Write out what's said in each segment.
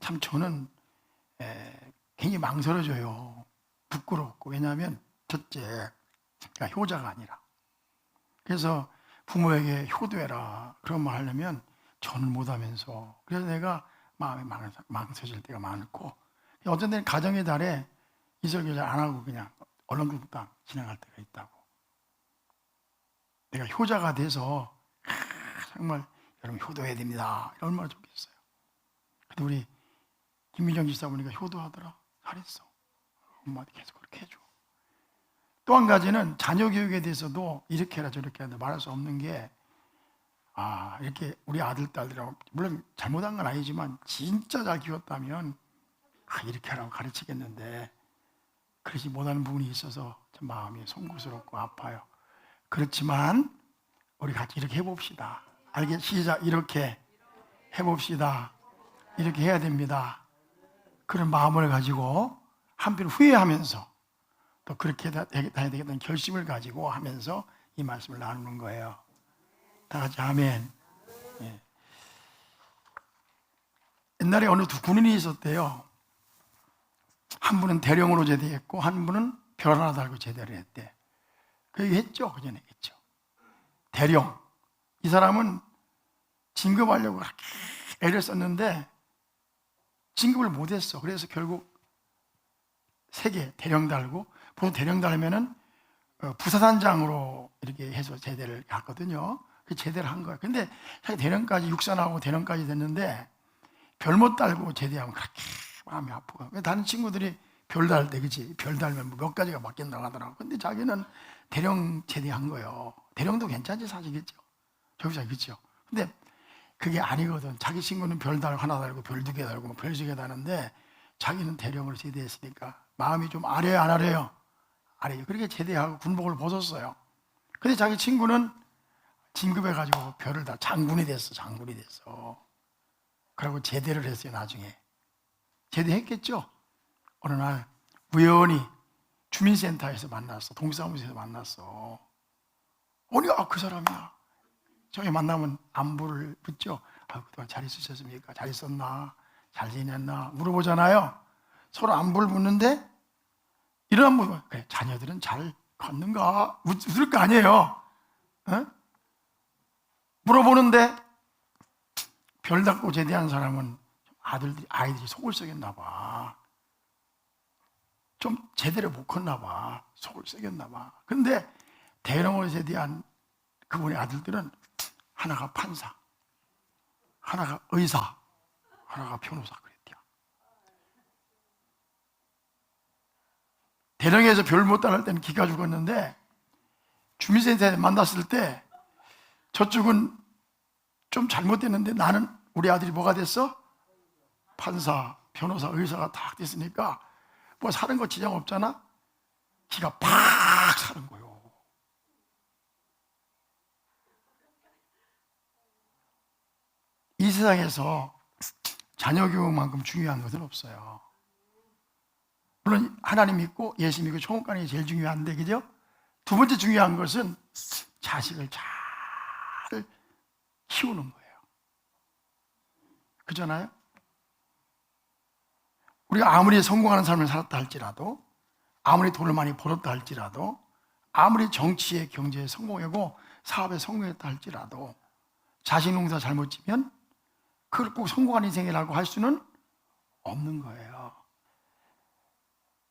참 저는 굉장히 망설여져요. 부끄럽고. 왜냐하면 첫째, 그러니까 효자가 아니라. 그래서 부모에게 효도해라 그런 말 하려면 저는 못하면서, 그래서 내가 마음이 망설여질 때가 많고, 어떤 때는 가정의 달에 이설교절 안 하고 그냥 얼렁뚱땅 지나갈 때가 있다고. 내가 효자가 돼서 정말 여러분 효도해야 됩니다, 얼마나 좋겠어요. 근데 우리 김민정 집사보니까 효도하더라. 잘했어. 엄마한테 계속 그렇게 해줘. 또 한 가지는 자녀 교육에 대해서도 이렇게 해라 저렇게 해라 말할 수 없는 게, 이렇게 우리 아들, 딸들하고, 물론 잘못한 건 아니지만 진짜 잘 키웠다면 이렇게 하라고 가르치겠는데 그러지 못하는 부분이 있어서 참 마음이 송구스럽고 아파요. 그렇지만 우리 같이 이렇게 해봅시다. 시작. 이렇게 해봅시다. 이렇게 해야 됩니다. 그런 마음을 가지고 한편 후회하면서 또 그렇게 다녀야 되겠다는 결심을 가지고 하면서 이 말씀을 나누는 거예요. 다 같이 아멘. 예. 옛날에 어느 두 군인이 있었대요. 한 분은 대령으로 제대했고 한 분은 별 하나 달고 제대를 했대. 그 얘기 했죠. 그 전에 했죠. 대령, 이 사람은 진급하려고 그렇게 애를 썼는데 진급을 못했어. 그래서 결국 3개 대령 달고, 보통 대령 달면은 부사단장으로 이렇게 해서 제대를 갔거든요. 그 제대를 한 거예요. 근데 대령까지 육사나고 대령까지 됐는데 별 못 달고 제대하면 그렇게 마음이 아프고, 다른 친구들이 별 달 때, 그치? 별 달면 몇 가지가 바뀐다고 하더라고. 근데 자기는 대령 제대한 거예요. 대령도 괜찮지 사실겠죠. 저기서 그렇죠. 근데 그게 아니거든. 자기 친구는 별 달 하나 달고 별 2개 달고 별 3개 다는데 자기는 대령으로 제대했으니까 마음이 좀 아래요, 안 아래요? 아래요. 그렇게 제대하고 군복을 벗었어요. 근데 자기 친구는 진급해가지고 별을 다 장군이 됐어. 그리고 제대를 했어요. 나중에 제대했겠죠. 어느 날 우연히 주민센터에서 만났어. 동사무소에서 만났어. 그 사람이야. 저희 만나면 안부를 묻죠. 그동안 잘 있으셨습니까? 잘 있었나? 잘 지냈나? 물어보잖아요. 서로 안부를 묻는데 이런 분, 그래, 자녀들은 잘 컸는가? 묻을 거 아니에요. 물어보는데 별 닦고 제대한 사람은 아이들이 속을 썩였나 봐. 좀 제대로 못 컸나 봐. 속을 썩였나 봐. 근데 대령으로 제대한 그분의 아들들은 하나가 판사, 하나가 의사, 하나가 변호사 그랬대요. 대령에서 별 못 달할 때는 기가 죽었는데 주민센터에 만났을 때 저쪽은 좀 잘못됐는데 나는, 우리 아들이 뭐가 됐어? 판사, 변호사, 의사가 딱 됐으니까 뭐 사는 거 지장 없잖아? 기가 팍 사는 거예요. 이 세상에서 자녀 교육만큼 중요한 것은 없어요. 물론 하나님 믿고 예수 믿고 천국 가는 게 제일 중요한데, 그죠? 두 번째 중요한 것은 자식을 잘 키우는 거예요. 그잖아요? 우리가 아무리 성공하는 삶을 살았다 할지라도, 아무리 돈을 많이 벌었다 할지라도, 아무리 정치에 경제에 성공하고 사업에 성공했다 할지라도 자식 농사 잘못 지면 그걸 꼭 성공한 인생이라고 할 수는 없는 거예요.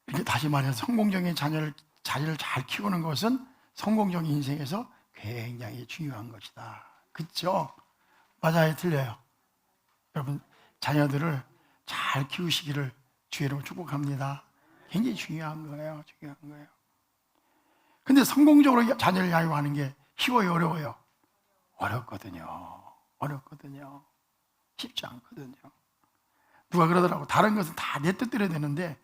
이렇게 다시 말해서 성공적인 자녀를 잘 키우는 것은 성공적인 인생에서 굉장히 중요한 것이다. 그렇죠? 맞아요? 틀려요? 여러분, 자녀들을 잘 키우시기를 주의 이름으로 축복합니다. 굉장히 중요한 거예요. 근데 성공적으로 자녀를 양육하는 게 쉬워요, 어려워요? 어렵거든요. 쉽지 않거든요. 누가 그러더라고. 다른 것은 다 내 뜻대로 되는데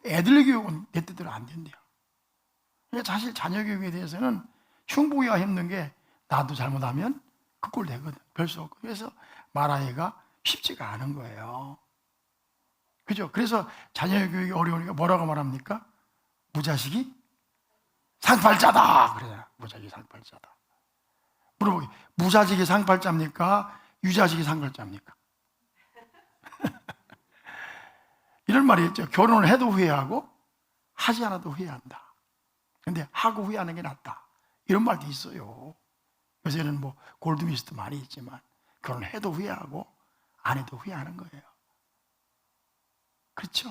애들 교육은 내 뜻대로 안 된대요. 그러니까 사실 자녀 교육에 대해서는 흉보기가 힘든 게, 나도 잘못하면 그 꼴 되거든. 별 수 없고. 그래서 말하기가 쉽지가 않은 거예요. 그죠? 그래서 자녀 교육이 어려우니까 뭐라고 말합니까? 무자식이 상팔자다. 그래요. 무자식이 상팔자다. 물어보기, 무자식이 상팔자입니까? 유자식이 상팔자입니까? 이런 말이 있죠. 결혼을 해도 후회하고 하지 않아도 후회한다. 근데 하고 후회하는 게 낫다. 이런 말도 있어요. 요새는 뭐 골드미스도 많이 있지만 결혼해도 후회하고 안 해도 후회하는 거예요. 그렇죠?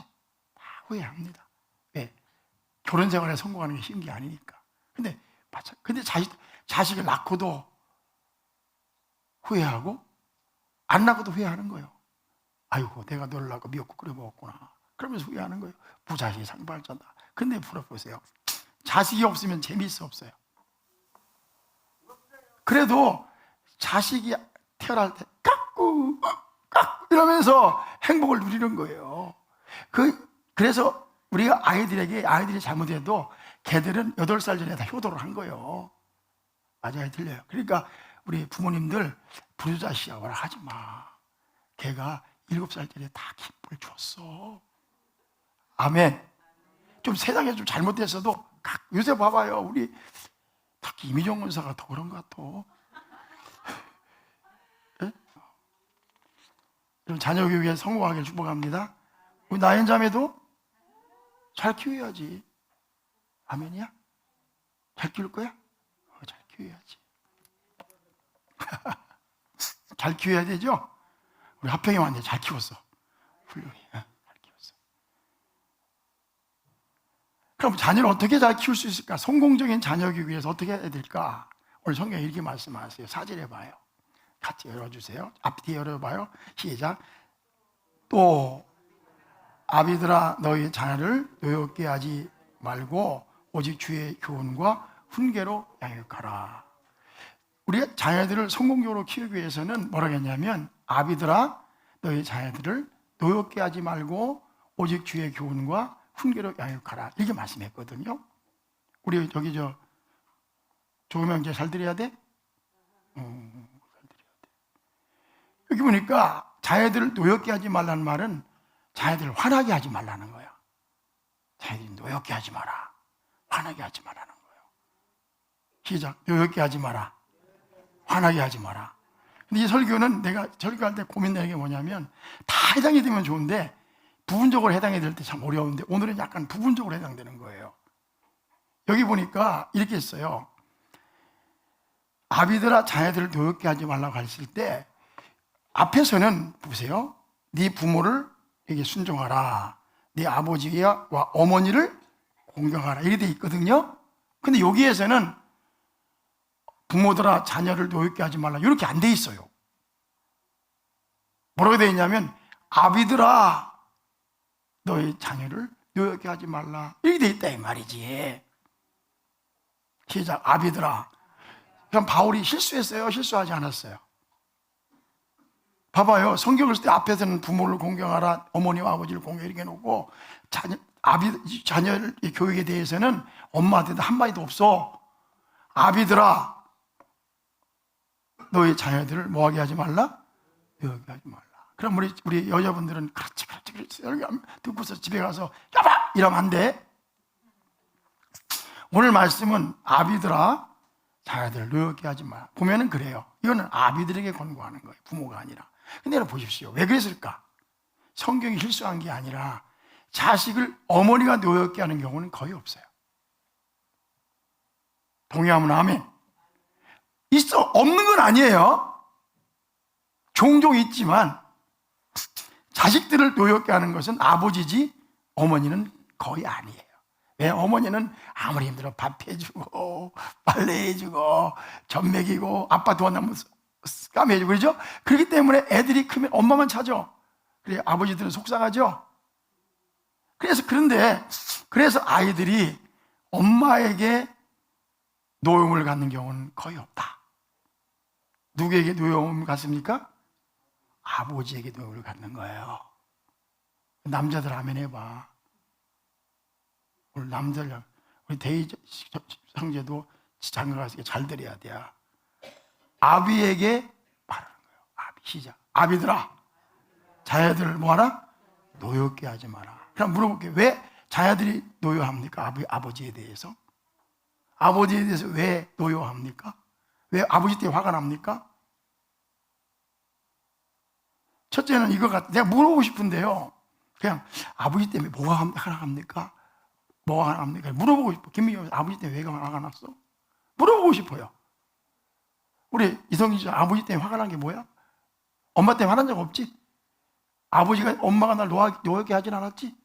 다 후회합니다. 왜? 결혼 생활에 성공하는 게 쉬운 게 아니니까. 근데 자식을 낳고도 후회하고 안 낳고도 후회하는 거예요. 아이고 내가 너를 낳고 미역국 끓여 먹었구나. 그러면서 후회하는 거예요. 부자식이 상발자다. 근데 물어보세요. 자식이 없으면 재미있어 없어요? 그래도 자식이 태어날 때 까꾸 이러면서 행복을 누리는 거예요. 그래서 우리가 아이들이 잘못해도 걔들은 8살 전에 다 효도를 한 거예요. 맞아요, 틀려요. 그러니까 우리 부모님들 부르자시야 뭐라 하지 마. 걔가 7살 전에 다 기쁨을 줬어. 아멘. 좀 세상에 좀 잘못됐어도 요새 봐봐요. 우리 특히 이미정 원사가 더 그런 것 같아. 자녀 교육에 성공하길 축복합니다. 우리 나연 자매도 잘 키워야지. 아멘이야? 잘 키울 거야? 잘 키워야지. 잘 키워야 되죠? 우리 하평이 왔는데 잘 키웠어. 훌륭히. 잘 키웠어. 그럼 자녀를 어떻게 잘 키울 수 있을까? 성공적인 자녀 교육을 위해서 어떻게 해야 될까? 오늘 성경에 이렇게 말씀하세요. 사절해 봐요. 같이 열어주세요. 앞뒤 열어봐요. 시작. 또 아비들아 너희 자녀를 노엽게 하지 말고 오직 주의 교훈과 훈계로 양육하라. 우리 자녀들을 성공적으로 키우기 위해서는 뭐라고 했냐면 아비들아 너희 자녀들을 노엽게 하지 말고 오직 주의 교훈과 훈계로 양육하라. 이렇게 말씀했거든요. 우리 저기 조명 이제 잘 드려야 돼? 여기 보니까 자녀들을 노엽게 하지 말라는 말은 자녀들을 화나게 하지 말라는 거야. 자녀들이 노엽게 하지 마라. 화나게 하지 말라는 거예요. 시작. 노엽게 하지 마라. 화나게 하지 마라. 근데 이 설교는 내가 설교할 때 고민되는 게 뭐냐면 다 해당이 되면 좋은데 부분적으로 해당이 될 때 참 어려운데 오늘은 약간 부분적으로 해당되는 거예요. 여기 보니까 이렇게 했어요. 아비들아 자녀들을 노엽게 하지 말라고 했을 때 앞에서는 보세요. 네 부모를 에게 순종하라. 네 아버지와 어머니를 공경하라. 이렇게 돼 있거든요. 근데 여기에서는 부모들아 자녀를 노엽게 하지 말라. 이렇게 안 돼 있어요. 뭐라고 돼 있냐면 아비들아 너희 자녀를 노엽게 하지 말라. 이렇게 돼 있다 이 말이지. 시작. 아비들아. 그럼 바울이 실수했어요? 실수하지 않았어요? 봐봐요. 성경을 쓸 때 앞에서는 부모를 공경하라, 어머니와 아버지를 공경 이렇게 해놓고 자녀의 교육에 대해서는 엄마한테도 한마디도 없어. 아비들아 너희 자녀들을 뭐하게 하지 말라? 노엽게 하지 말라. 그럼 우리 여자분들은 그렇지 듣고서 집에 가서 여보! 이러면 안 돼. 오늘 말씀은 아비들아 자녀들을 노엽게 하지 마라. 보면은 그래요. 이거는 아비들에게 권고하는 거예요. 부모가 아니라. 근데 여러분 보십시오. 왜 그랬을까? 성경이 실수한 게 아니라 자식을 어머니가 노엽게 하는 경우는 거의 없어요. 동의하면 아멘. 없는 건 아니에요. 종종 있지만 자식들을 노엽게 하는 것은 아버지지 어머니는 거의 아니에요. 왜? 어머니는 아무리 힘들어 밥 해주고 빨래 해주고 젖 먹이고 아빠 도와나면 까매주고 그러죠? 그렇기 때문에 애들이 크면 엄마만 찾아. 그래 아버지들은 속상하죠? 그래서 아이들이 엄마에게 노여움을 갖는 경우는 거의 없다. 누구에게 노여움을 갖습니까? 아버지에게 노여움을 갖는 거예요. 남자들 아멘 해봐. 오늘 남자들, 우리 대희 형제도 장가가서 잘 들어야 돼. 아비에게 말하는 거예요. 아비, 시작. 아비들아, 자녀들을 뭐하라? 노엽게 하지 마라. 그럼 물어볼게요. 왜 자녀들이 노여합니까? 아버지에 대해서? 아버지에 대해서 왜 노여합니까? 왜 아버지 때문에 화가 납니까? 첫째는 이거 같아. 내가 물어보고 싶은데요. 그냥 아버지 때문에 뭐가 화가 납니까? 뭐가 화가 납니까? 물어보고 싶어. 김민경 아버지 때문에 왜 화가 났어? 물어보고 싶어요. 우리 이성진 씨 아버지 때문에 화가 난 게 뭐야? 엄마 때문에 화난 적 없지? 아버지가 엄마가 날 노엽게 하진 않았지?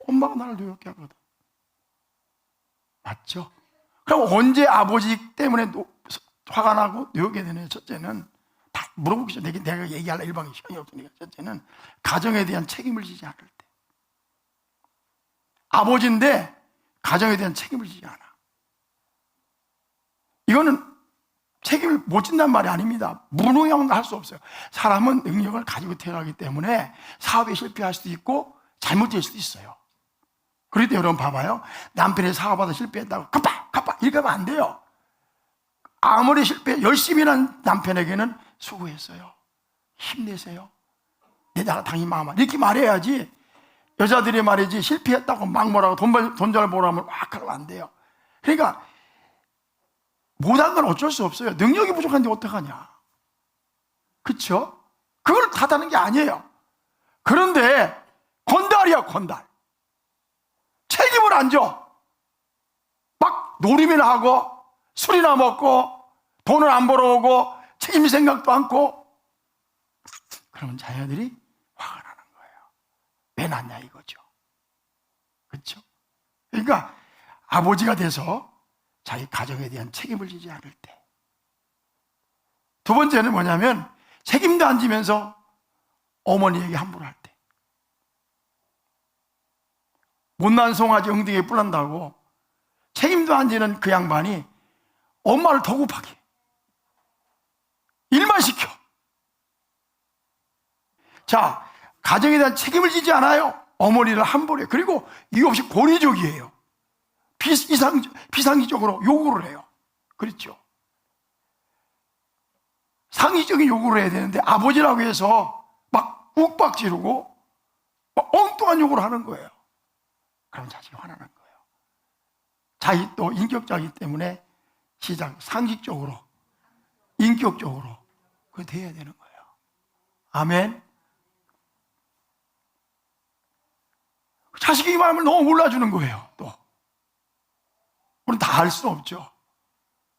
엄마가 나를 노엽게 하거든. 맞죠? 그럼 언제 아버지 때문에 화가 나고 노엽게 되느냐? 첫째는 다 물어보기 전에 내가 얘기할 일방의 시간이 없으니까 첫째는 가정에 대한 책임을 지지 않을 때. 아버지인데 가정에 대한 책임을 지지 않아. 이거는 책임을 못 진단 말이 아닙니다. 무능력은 할 수 없어요. 사람은 능력을 가지고 태어나기 때문에 사업에 실패할 수도 있고 잘못될 수도 있어요. 그럴 때 여러분 봐봐요. 남편이 사업하다 실패했다고 갚아 이렇게 하면 안 돼요. 아무리 열심히 한 남편에게는 수고했어요, 힘내세요, 내가 당신 마음 이렇게 말해야지. 여자들이 말이지 실패했다고 막 뭐라고 돈 잘 벌어하면 막 하면 안 돼요. 그러니까 못한 건 어쩔 수 없어요. 능력이 부족한데 어떡하냐. 그렇죠? 그걸 탓하는 게 아니에요. 그런데 건달이야, 건달. 책임을 안 져. 막 놀이나 하고 술이나 먹고 돈을 안 벌어오고 책임 생각도 않고. 그러면 자녀들이 화가 나는 거예요. 왜 났냐 이거죠. 그렇죠? 그러니까 아버지가 돼서 자기 가정에 대한 책임을 지지 않을 때. 두 번째는 뭐냐면 책임도 안 지면서 어머니에게 함부로 할 때. 못난 송아지 엉덩이에 뿔 난다고 책임도 안 지는 그 양반이 엄마를 더 급하게 일만 시켜. 자, 가정에 대한 책임을 지지 않아요. 어머니를 함부로 해요. 그리고 이유 없이 권위적이에요. 비상식적으로 요구를 해요. 그렇죠? 상식적인 요구를 해야 되는데 아버지라고 해서 막 욱박 지르고 막 엉뚱한 요구를 하는 거예요. 그럼 자식이 화나는 거예요. 자기 또 인격자이기 때문에 상식적으로 인격적으로 그게 돼야 되는 거예요. 아멘. 자식이 이 마음을 너무 몰라주는 거예요. 또 우리는 다 알 수 없죠.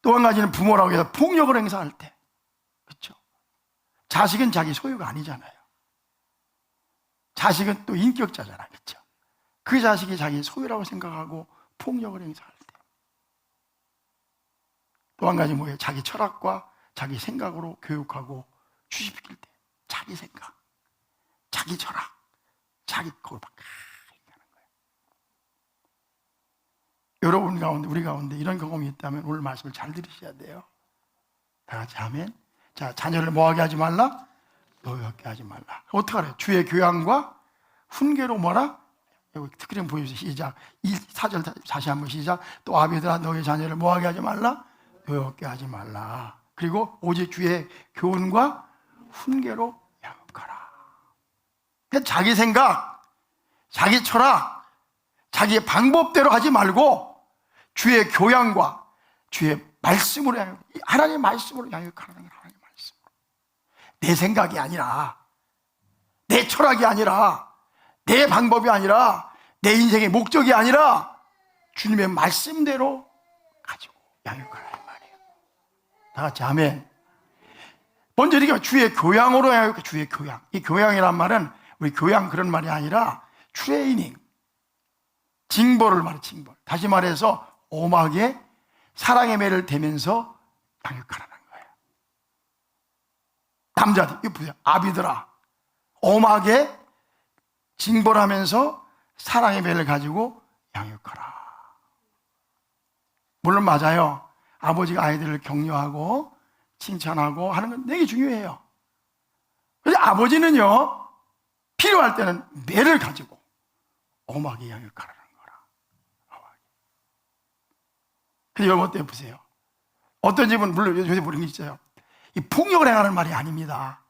또 한 가지는 부모라고 해서 폭력을 행사할 때. 그렇죠? 자식은 자기 소유가 아니잖아요. 자식은 또 인격자잖아요. 그렇죠? 그 자식이 자기 소유라고 생각하고 폭력을 행사할 때. 또 한 가지 뭐예요? 자기 철학과 자기 생각으로 교육하고 주십시킬 때. 자기 생각, 자기 철학, 자기 그걸 막 얘기하는 거예요. 여러분 가운데, 우리 가운데 이런 경험이 있다면 오늘 말씀을 잘 들으셔야 돼요. 다 같이 아멘. 자, 자녀를 뭐하게 하지 말라? 노엽게 하지 말라. 어떻게 하래요? 주의 교양과 훈계로 뭐라? 여기 스크린 보여주세요. 시작. 이 4절 다시 한번 시작. 또 아비들아 너희 자녀를 뭐하게 하지 말라? 노엽게 하지 말라. 그리고 오직 주의 교훈과 훈계로 양육하라. 그러니까 자기 생각, 자기 철학, 자기의 방법대로 하지 말고 주의 교양과 주의 말씀으로 하나님의 말씀으로 양육하라는 거예요. 하나님의 말씀으로. 내 생각이 아니라, 내 철학이 아니라, 내 방법이 아니라, 내 인생의 목적이 아니라 주님의 말씀대로 가지고 양육하라는 말이에요. 다 같이 아멘. 먼저 이렇게 주의 교양으로 양육해. 주의 교양. 이 교양이란 말은 우리 교양 그런 말이 아니라 트레이닝, 징벌을 말해. 징벌. 다시 말해서 엄하게 사랑의 매를 대면서 양육하라는 거예요. 남자들, 이거 보세요. 아비들아, 엄하게 징벌하면서 사랑의 매를 가지고 양육하라. 물론 맞아요. 아버지가 아이들을 격려하고 칭찬하고 하는 건 되게 중요해요. 그런데 아버지는요, 필요할 때는 매를 가지고 엄하게 양육하라는 거라. 근데 여러분 어때요? 보세요. 어떤 집은, 물론 요새 그런 게 있어요. 이 폭력을 행하는 말이 아닙니다.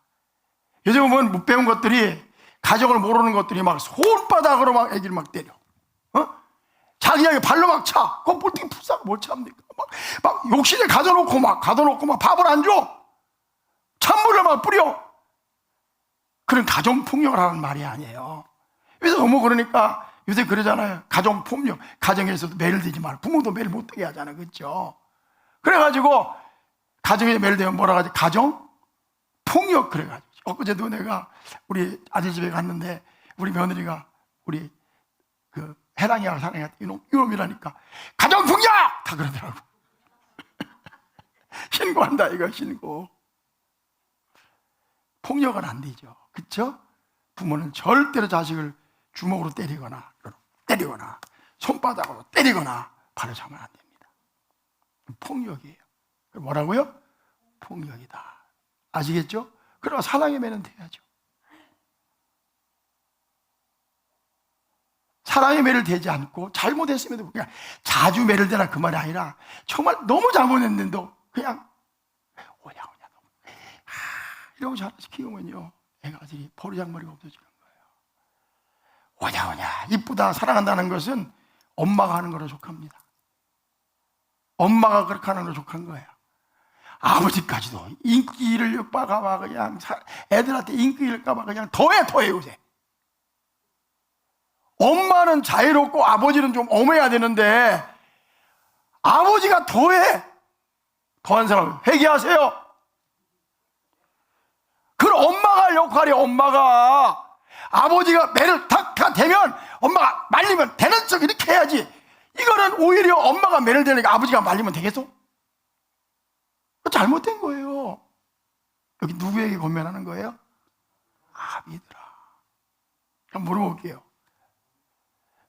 요새 보면 못 배운 것들이, 가정을 모르는 것들이 막 손바닥으로 막 애기를 막 때려. 자기 아이 발로 막 차. 그거 어떻게 푸사가 뭘 참니까? 막 욕실에 가둬놓고 막 밥을 안 줘. 찬물을 막 뿌려. 그런 가정폭력을 하는 말이 아니에요. 그래서 너무 그러니까 요새 그러잖아요. 가정폭력, 가정에서도 매를 대지 말고 부모도 매를 못 되게 하잖아요. 그렇죠? 그래가지고 가정에 매를 대면 뭐라 하지? 가정폭력. 그래가지고 엊그제도 내가 우리 아들 집에 갔는데 우리 며느리가 우리 그 해랑이하고 사랑이한테 이놈이라니까 가정폭력! 다 그러더라고. 신고한다 이거 신고. 폭력은 안 되죠. 그렇죠? 부모는 절대로 자식을 주먹으로 때리거나 손바닥으로 때리거나 바로잡으면 안 됩니다. 폭력이에요. 뭐라고요? 폭력이다. 아시겠죠? 그러나 사랑의 매는 돼야죠. 사랑의 매를 대지 않고 잘못했음에도 그냥 자주 매를 대라 그 말이 아니라 정말 너무 잘못했는데도 그냥 오냐 이러고 하나씩 키우면요 애가 아들이 버르장머리가 없어지는 거예요. 오냐 이쁘다 사랑한다는 것은 엄마가 하는 거로 속합니다. 엄마가 그렇게 하는 거로 속한 거예요. 아버지까지도 인기를 욕박아봐 그냥 애들한테 인기를 까봐 그냥 더해 요새. 엄마는 자유롭고 아버지는 좀 엄해야 되는데 아버지가 더해. 더한 사람 회개하세요. 그 엄마가 할 역할이 엄마가 아버지가 매를 탁 대면 엄마가 말리면 되는 척 이렇게 해야지. 이거는 오히려 엄마가 매를 대니까 아버지가 말리면 되겠어? 잘못된 거예요. 여기 누구에게 권면하는 거예요? 아비들아. 그럼 물어볼게요.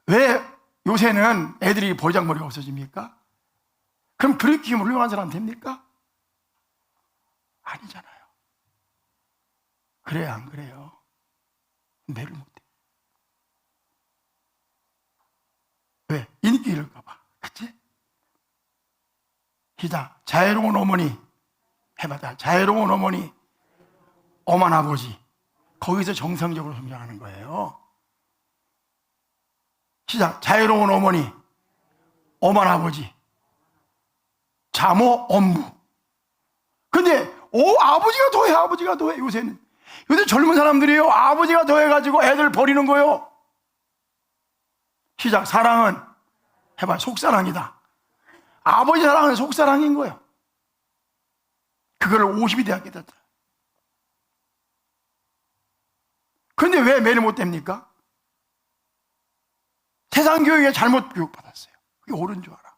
왜 요새는 애들이 버르장머리가 없어집니까? 그럼 그렇게 키우면 훌륭한 사람 됩니까? 아니잖아요. 그래요, 안 그래요? 매를 못해. 왜? 인기 잃을까봐. 그치? 시작. 자애로운 어머니. 해봐자. 자애로운 어머니. 엄한 아버지. 거기서 정상적으로 성장하는 거예요. 시작. 자애로운 어머니. 엄한 아버지. 자모, 엄부. 근데, 아버지가 더해, 요새는. 요새 젊은 사람들이요, 아버지가 더해가지고 애들 버리는 거요. 시작. 사랑은, 해봐, 속사랑이다. 아버지 사랑은 속사랑인 거예요. 그거를 50이 돼야 깨닫다. 근데 왜 매를 못 댑니까? 세상 교육에 잘못 교육받았어요. 그게 옳은 줄 알아.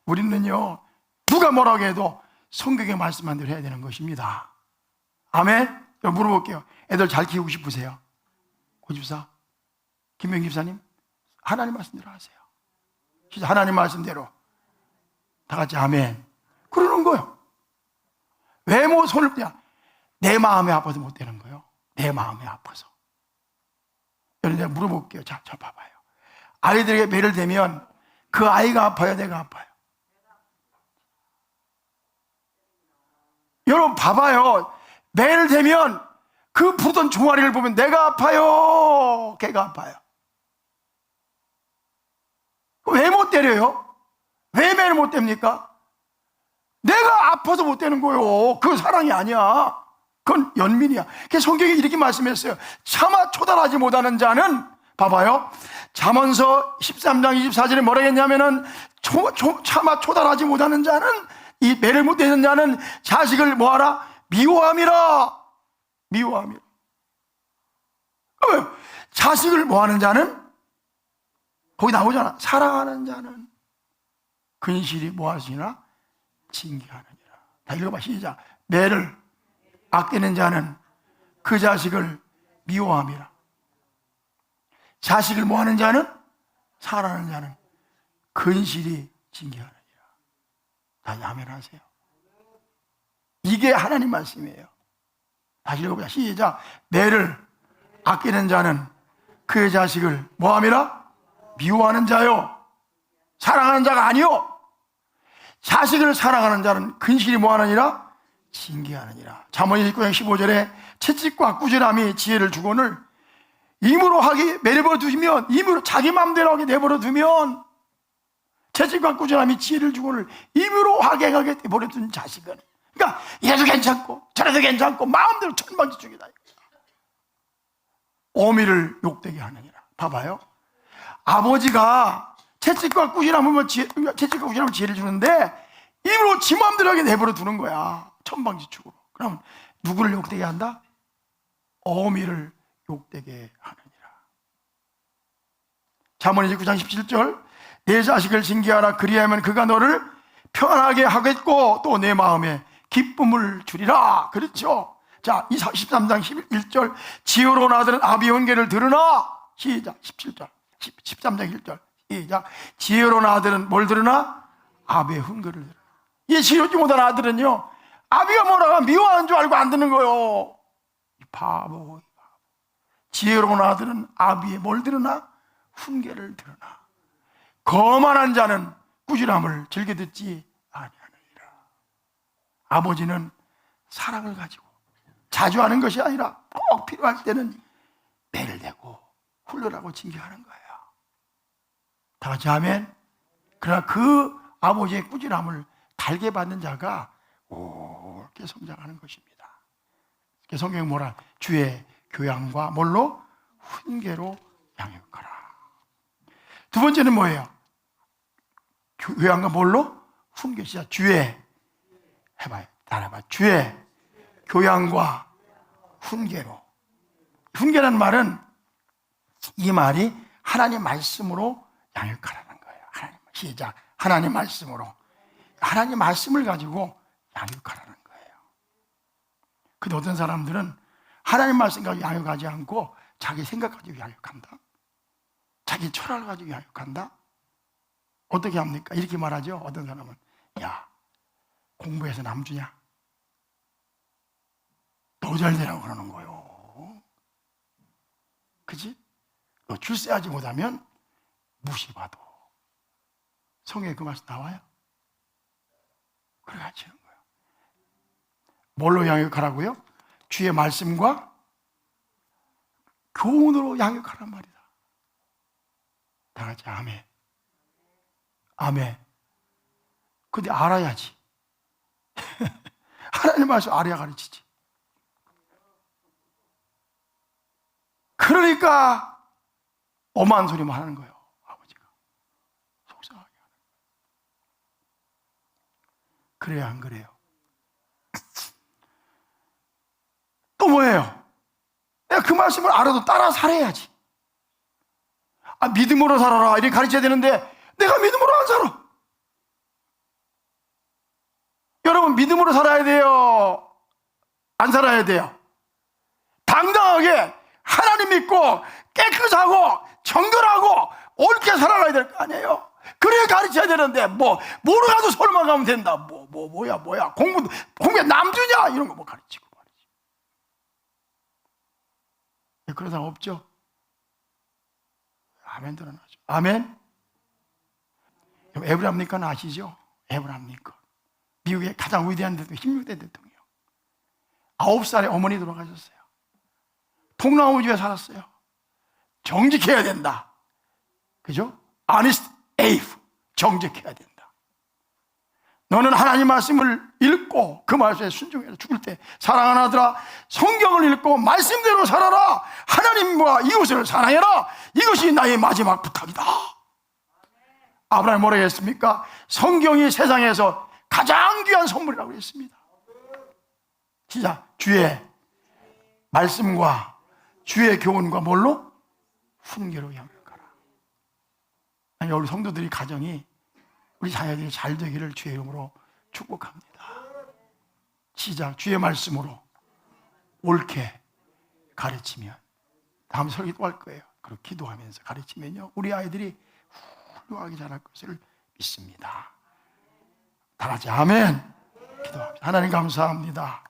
우리는요, 누가 뭐라고 해도 성경의 말씀한 대로 해야 되는 것입니다. 아멘? 물어볼게요. 애들 잘 키우고 싶으세요? 고집사? 김명 집사님? 하나님 말씀대로 하세요. 진짜 하나님 말씀대로. 다 같이 아멘. 그러는 거예요. 왜 뭐 손을 그냥 내 마음이 아파서 못 되는 거예요. 내 마음이 아파서. 여러분 내가 물어볼게요. 자, 저 봐봐요. 아이들에게 매를 대면 그 아이가 아파요? 내가 아파요? 여러분 봐봐요. 매를 대면 그 부던 종아리를 보면 내가 아파요? 걔가 아파요? 왜 못 때려요? 왜 매를 못 댑니까? 내가 아파서 못 되는 거예요. 그건 사랑이 아니야. 그건 연민이야. 그래서 성경이 이렇게 말씀했어요. 차마 초달하지 못하는 자는 봐봐요. 잠언서 13장 24절에 뭐라 했냐면은 차마 초달하지 못하는 자는 이 매를 못 대는 자는 자식을 뭐하라? 미워함이라. 미워함이라. 자식을 뭐하는 자는 거기 나오잖아. 사랑하는 자는 근실이 뭐하시나? 징계하느니라. 다 읽어봐. 시작. 매를 아끼는 자는 그 자식을 미워함이라. 자식을 뭐하는 자는? 사랑하는 자는 근실이 징계하느니라. 다시 아멘 하세요. 이게 하나님 말씀이에요. 다시 읽어보자. 시작. 매를 아끼는 자는 그의 자식을 뭐함이라? 미워하는 자요. 사랑하는 자가 아니요. 자식을 사랑하는 자는 근실이 뭐하느니라? 징계하느니라. 잠언 19장 15절에 채찍과 꾸지람이 지혜를 주거늘 임으로 하게 내버려 두면, 임으로 자기 마음대로 하게 내버려 두면, 채찍과 꾸지람이 지혜를 주거늘 임으로 하게 내버려 둔 자식은, 그러니까 이래도 괜찮고 저래도 괜찮고 마음대로 천방지축이다. 어미를 욕되게 하느니라. 봐봐요. 아버지가 채찍과 꾸지람을 지혜를 주는데 입으로 지 맘대로 하게 내버려 두는 거야. 천방지축으로. 그러면 누구를 욕되게 한다? 어미를 욕되게 하느니라. 잠언 29장 17절, 내 자식을 징계하라. 그리하면 그가 너를 편하게 하겠고 또 내 마음에 기쁨을 주리라. 그렇죠? 자, 13장 11절, 지혜로운 아들은 아비의 훈계를 들으나. 시작. 17절 13장 1절 시작. 지혜로운 아들은 뭘 들으나? 아비의 훈계를 들으나. 이 지혜롭지 못한 아들은요, 아비가 뭐라고 하면 미워하는 줄 알고 안 듣는 거예요. 이 바보. 지혜로운 아들은 아비의 뭘 들으나? 훈계를 들으나. 거만한 자는 꾸지람을 즐겨 듣지 아니하느니라. 아버지는 사랑을 가지고 자주 하는 것이 아니라 꼭 필요할 때는 배를 대고 훈련하고 징계하는 거예요. 다 같이 아멘. 그러나 그 아버지의 꾸지람을 달게 받는 자가 옳게 성장하는 것입니다. 성경이 뭐라? 주의 교양과 뭘로? 훈계로 양육하라. 두 번째는 뭐예요? 교양과 뭘로? 훈계. 시작. 주의, 해봐요. 따라해봐. 주의 교양과 훈계로. 훈계라는 말은, 이 말이 하나님 말씀으로 양육하라는 거예요. 하나님, 시작. 하나님 말씀으로. 하나님 말씀을 가지고 양육하라는 거예요. 근데 어떤 사람들은 하나님 말씀 가지고 양육하지 않고 자기 생각 가지고 양육한다. 자기 철학을 가지고 양육한다. 어떻게 합니까? 이렇게 말하죠. 어떤 사람은, 야, 공부해서 남 주냐? 너 잘 되라고 그러는 거요. 그지? 너 출세하지 못하면 무시받아. 성경에 그 말씀 나와요? 그래 같이 하는 거예요. 뭘로 양육하라고요? 주의 말씀과 교훈으로 양육하란 말이다. 다 같이 아멘. 아멘. 근데 알아야지. 하나님 말씀 알아야 가르치지. 그러니까 엄한 소리만 하는 거예요. 아버지가 속상하게 하는 거예요. 그래요, 안 그래요? 또 뭐예요? 내가 그 말씀을 알아도 따라 살아야지. 아, 믿음으로 살아라 이렇게 가르쳐야 되는데 내가 믿음으로 안 살아. 여러분, 믿음으로 살아야 돼요? 안 살아야 돼요? 당당하게 하나님 믿고 깨끗하고 정결하고 옳게 살아가야 될 거 아니에요? 그래 가르쳐야 되는데 모르가도 서울만 가면 된다. 뭐야 공부에 남주냐 이런 거 뭐 가르치고 말이지. 그런 사람 없죠? 아멘 드러나죠. 아멘. 에브라함 링컨 아시죠? 에브라함 링컨, 미국의 가장 위대한 대통령, 16대 대통령. 9살에 어머니 돌아가셨어요. 통나무집에 살았어요. 정직해야 된다. 그죠? honest ape, 정직해야 된다. 너는 하나님 말씀을 읽고 그 말씀에 순종해서 죽을 때 사랑하는 아들아, 성경을 읽고 말씀대로 살아라. 하나님과 이웃을 사랑해라. 이것이 나의 마지막 부탁이다. 아브라함이 뭐라고 했습니까? 성경이 세상에서 가장 귀한 선물이라고 했습니다. 진짜 주의 말씀과 주의 교훈과 뭘로? 훈계로 양육하라. 아니, 우리 성도들이 가정이, 우리 자녀들이 잘 되기를 주의 이름으로 축복합니다. 시작. 주의 말씀으로 옳게 가르치면, 다음 설교 또 할 거예요. 그리고 기도하면서 가르치면요, 우리 아이들이 훌륭하게 자랄 것을 믿습니다. 다 같이 아멘. 기도합니다. 하나님 감사합니다.